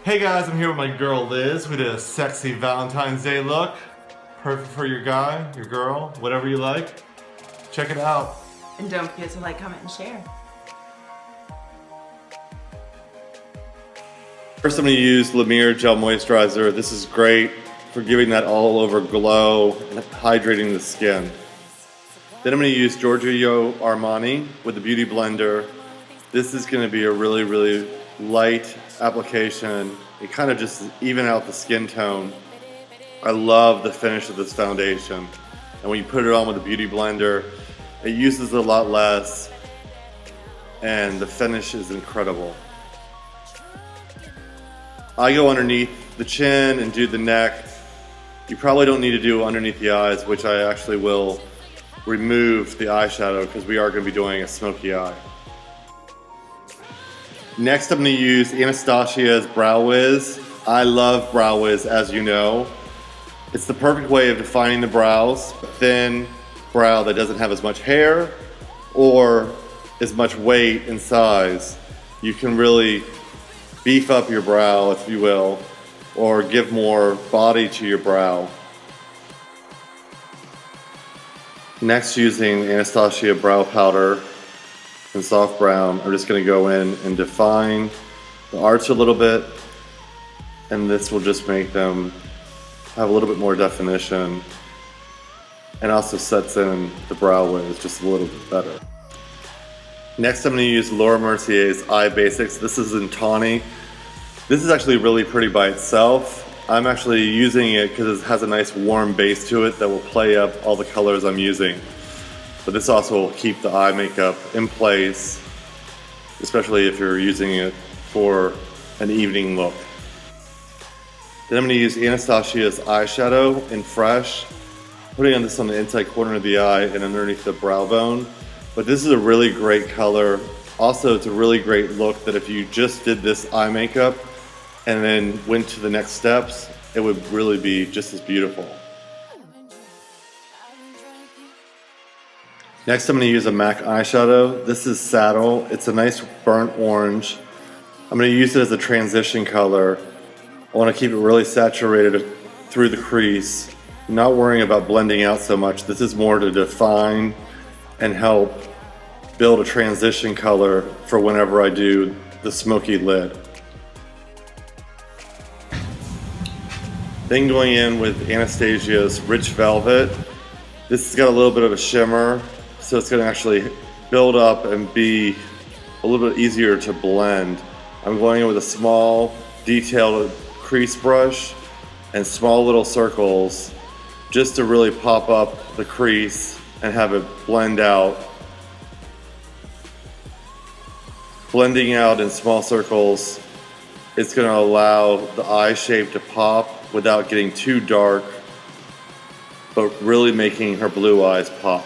Hey guys, I'm here with my girl Liz. We did a sexy Valentine's Day look. Perfect for your guy, your girl, whatever you like. Check it out. And don't forget to like, comment, and share. First I'm going to use MER Gel Moisturizer. This is great for giving that all over glow and hydrating the skin. Then I'm going to use Giorgio Armani with the Beauty Blender. This is going to be a really light application. It kind of just even out the skin tone. I love the finish of this foundation. And when you put it on with the Beauty Blender, it uses a lot less and the finish is incredible. I go underneath the chin and do the neck. You probably don't need to do underneath the eyes, which I actually will remove the eyeshadow because we are going to be doing a smoky eye. Next I'm going to use Anastasia's Brow Wiz. I love Brow Wiz, as you know. It's the perfect way of defining the brows. A thin brow that doesn't have as much hair or as much weight and size. You can really beef up your brow, if you will, or give more body to your brow. Next, using Anastasia brow powder in soft brown, I'm just going to go in and define the arch a little bit, and this will just make them have a little bit more definition and also sets in the brow wiz just a little bit better. Next I'm going to use Laura Mercier's Eye Basics. This is in Tawny. This is actually really pretty by itself. I'm actually using it because it has a nice warm base to it that will play up all the colors I'm using. But this also will keep the eye makeup in place, especially if you're using it for an evening look. Then I'm going to use Anastasia's eyeshadow in Fresh, putting this on the inside corner of the eye and underneath the brow bone. But this is a really great color. Also, it's a really great look that if you just did this eye makeup and then went to the next steps, it would really be just as beautiful. Next, I'm going to use a MAC eyeshadow. This is Saddle. It's a nice burnt orange. I'm going to use it as a transition color. I want to keep it really saturated through the crease, not worrying about blending out so much. This is more to define and help build a transition color for whenever I do the smoky lid. Then going in with Anastasia's Rich Velvet. This has got a little bit of a shimmer, so it's going to actually build up and be a little bit easier to blend. I'm going in with a small detailed crease brush and small little circles just to really pop up the crease and have it blend out. Blending out in small circles, it's going to allow the eye shape to pop without getting too dark, but really making her blue eyes pop.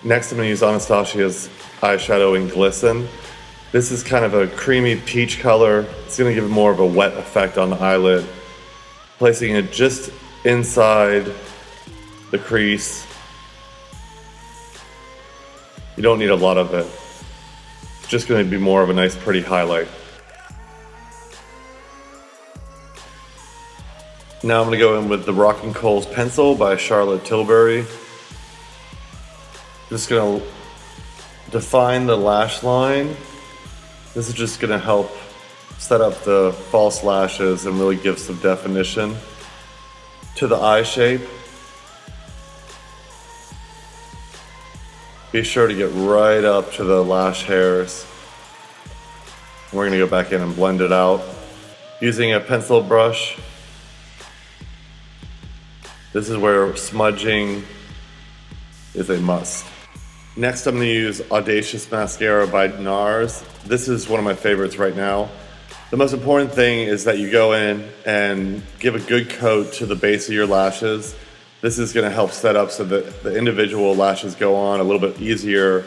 Next, I'm going to use Anastasia's eyeshadow in Glisten. This is kind of a creamy peach color. It's going to give more of a wet effect on the eyelid. Placing it just inside the crease. You don't need a lot of it. It's just going to be more of a nice pretty highlight. Now I'm going to go in with the Rockin' Coals pencil by Charlotte Tilbury. Just going to define the lash line. This is just going to help set up the false lashes and really give some definition to the eye shape. Be sure to get right up to the lash hairs. We're going to go back in and blend it out using a pencil brush. This is where smudging is a must. Next, I'm going to use Audacious Mascara by NARS. This is one of my favorites right now. The most important thing is that you go in and give a good coat to the base of your lashes. This is going to help set up so that the individual lashes go on a little bit easier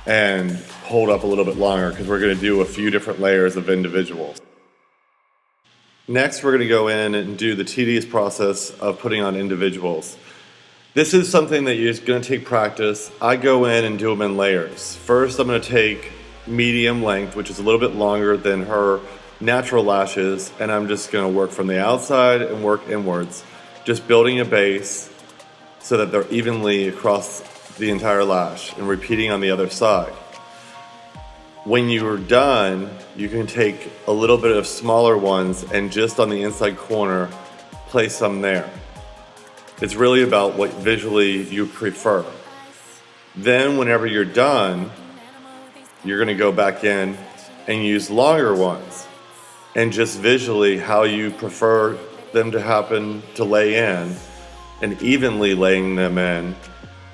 and hold up a little bit longer because we're going to do a few different layers of individuals. Next, we're going to go in and do the tedious process of putting on individuals. This is something that you're going to take practice. I go in and do them in layers. First, I'm going to take medium length, which is a little bit longer than her natural lashes, and I'm just gonna work from the outside and work inwards, just building a base so that they're evenly across the entire lash and repeating on the other side. When you're done, you can take a little bit of smaller ones and just on the inside corner, place some there. It's really about what visually you prefer. Then whenever you're done, you're gonna go back in and use longer ones and just visually how you prefer them to happen to lay in, and evenly laying them in.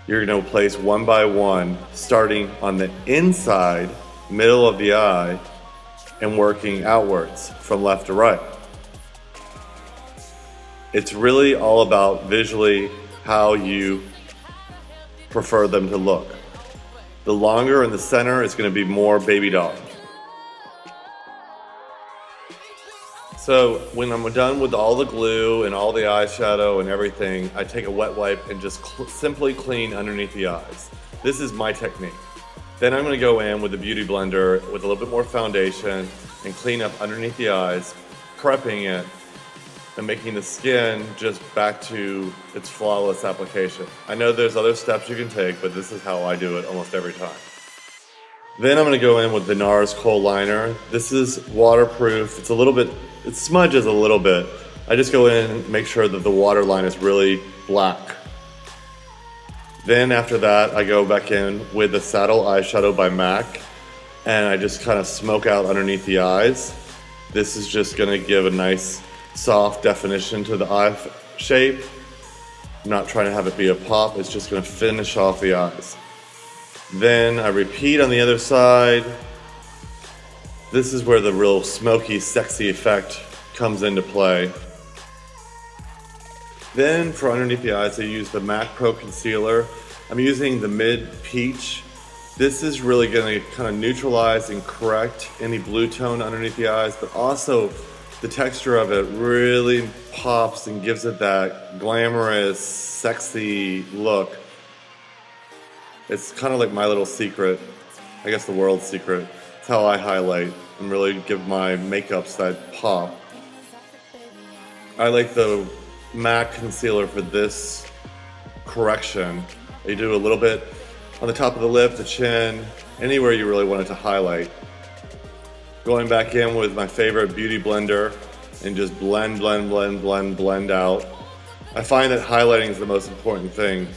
You're gonna place one by one, starting on the inside, middle of the eye, and working outwards from left to right. It's really all about visually how you prefer them to look. The longer in the center is going to be more baby doll. So when I'm done with all the glue and all the eyeshadow and everything, I take a wet wipe and just simply clean underneath the eyes. This is my technique. Then I'm going to go in with a beauty blender with a little bit more foundation and clean up underneath the eyes, prepping it and making the skin just back to its flawless application. I know there's other steps you can take, but this is how I do it almost every time. Then I'm going to go in with the NARS Kohl liner. This is waterproof. It's a little bit, it smudges a little bit. I just go in and make sure that the waterline is really black. Then after that, I go back in with the Saddle eyeshadow by MAC, and I just kind of smoke out underneath the eyes. This is just going to give a nice soft definition to the eye shape. I'm not trying to have it be a pop, it's just going to finish off the eyes. Then I repeat on the other side. This is where the real smoky, sexy effect comes into play. Then for underneath the eyes, I use the MAC Pro Concealer. I'm using the Mid Peach. This is really going to kind of neutralize and correct any blue tone underneath the eyes, but also the texture of it really pops and gives it that glamorous, sexy look. It's kind of like my little secret, I guess the world's secret. It's how I highlight and really give my makeups that pop. I like the MAC concealer for this correction. You do a little bit on the top of the lip, the chin, anywhere you really want it to highlight. Going back in with my favorite beauty blender and just blend, blend, blend, blend, blend out. I find that highlighting is the most important thing.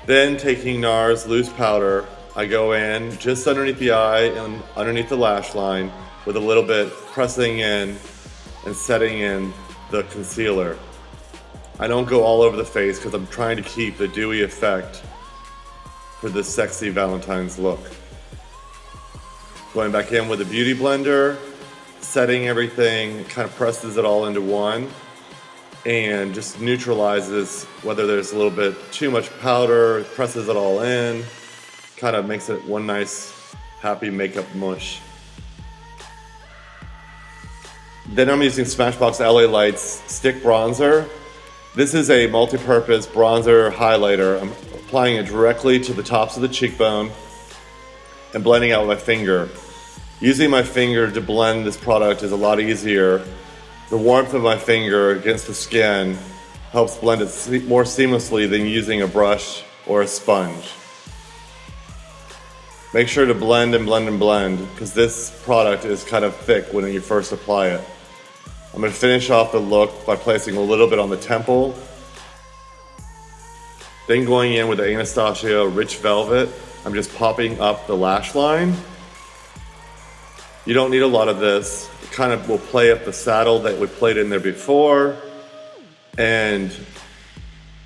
Then taking NARS loose powder, I go in just underneath the eye and underneath the lash line with a little bit pressing in and setting in the concealer. I don't go all over the face because I'm trying to keep the dewy effect for this sexy Valentine's look. Going back in with a beauty blender, setting everything, kind of presses it all into one and just neutralizes whether there's a little bit too much powder, presses it all in, kind of makes it one nice happy makeup mush. Then I'm using SmashBox LA Lights Stick Bronzer. This is a multi-purpose bronzer highlighter. I'm applying it directly to the tops of the cheekbone and blending out with my finger. Using my finger to blend this product is a lot easier. The warmth of my finger against the skin helps blend it more seamlessly than using a brush or a sponge. Make sure to blend and blend and blend because this product is kind of thick when you first apply it. I'm going to finish off the look by placing a little bit on the temple. Then going in with the Anastasia Rich Velvet, I'm just popping up the lash line. You don't need a lot of this. It kind of will play up the saddle that we played in there before, and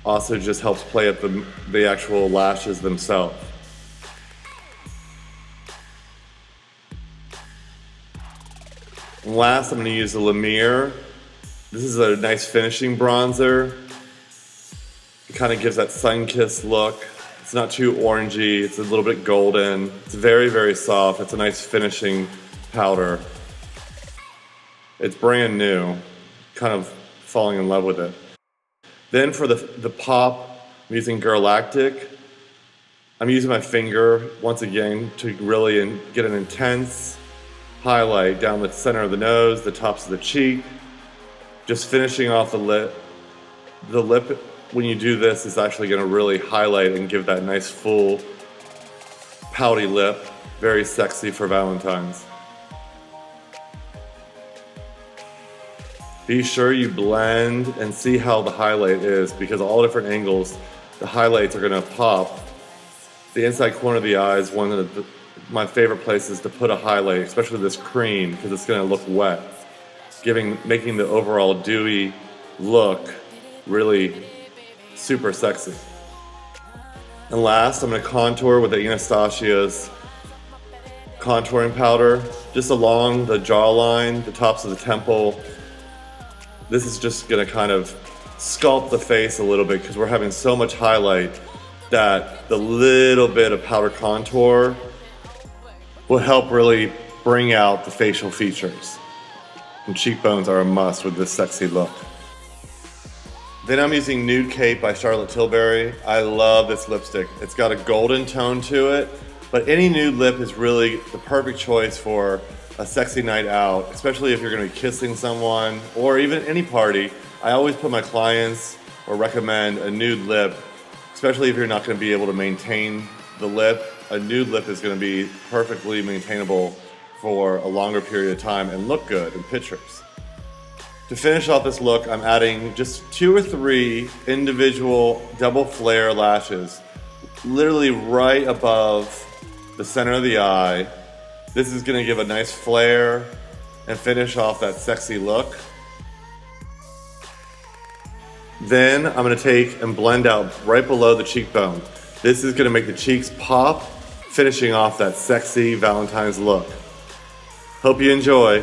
also just helps play up the actual lashes themselves. And last, I'm going to use the LUMINOUS. This is a nice finishing bronzer. It kind of gives that sun-kissed look. It's not too orangey, it's a little bit golden. It's very, very soft. It's a nice finishing powder. It's brand new, kind of falling in love with it. Then for the pop, I'm using Girlactik. I'm using my finger once again to really get an intense highlight down the center of the nose, the tops of the cheek, just finishing off the lip. The lip, when you do this, is actually going to really highlight and give that nice full pouty lip. Very sexy for Valentine's. Be sure you blend and see how the highlight is, because all different angles, the highlights are going to pop. The inside corner of the eye is one of my favorite places to put a highlight, especially this cream, because it's going to look wet, making the overall dewy look really super sexy. And last, I'm going to contour with the Anastasia's contouring powder, just along the jawline, the tops of the temple. This is just going to kind of sculpt the face a little bit, because we're having so much highlight that the little bit of powder contour will help really bring out the facial features. And cheekbones are a must with this sexy look. Then I'm using Nude Cape by Charlotte Tilbury. I love this lipstick. It's got a golden tone to it, but any nude lip is really the perfect choice for a sexy night out, especially if you're gonna be kissing someone or even any party. I always put my clients or recommend a nude lip, especially if you're not gonna be able to maintain the lip. A nude lip is gonna be perfectly maintainable for a longer period of time and look good in pictures. To finish off this look, I'm adding just 2 or 3 individual double flare lashes, literally right above the center of the eye. This is gonna give a nice flare and finish off that sexy look. Then I'm gonna take and blend out right below the cheekbone. This is gonna make the cheeks pop, finishing off that sexy Valentine's look. Hope you enjoy.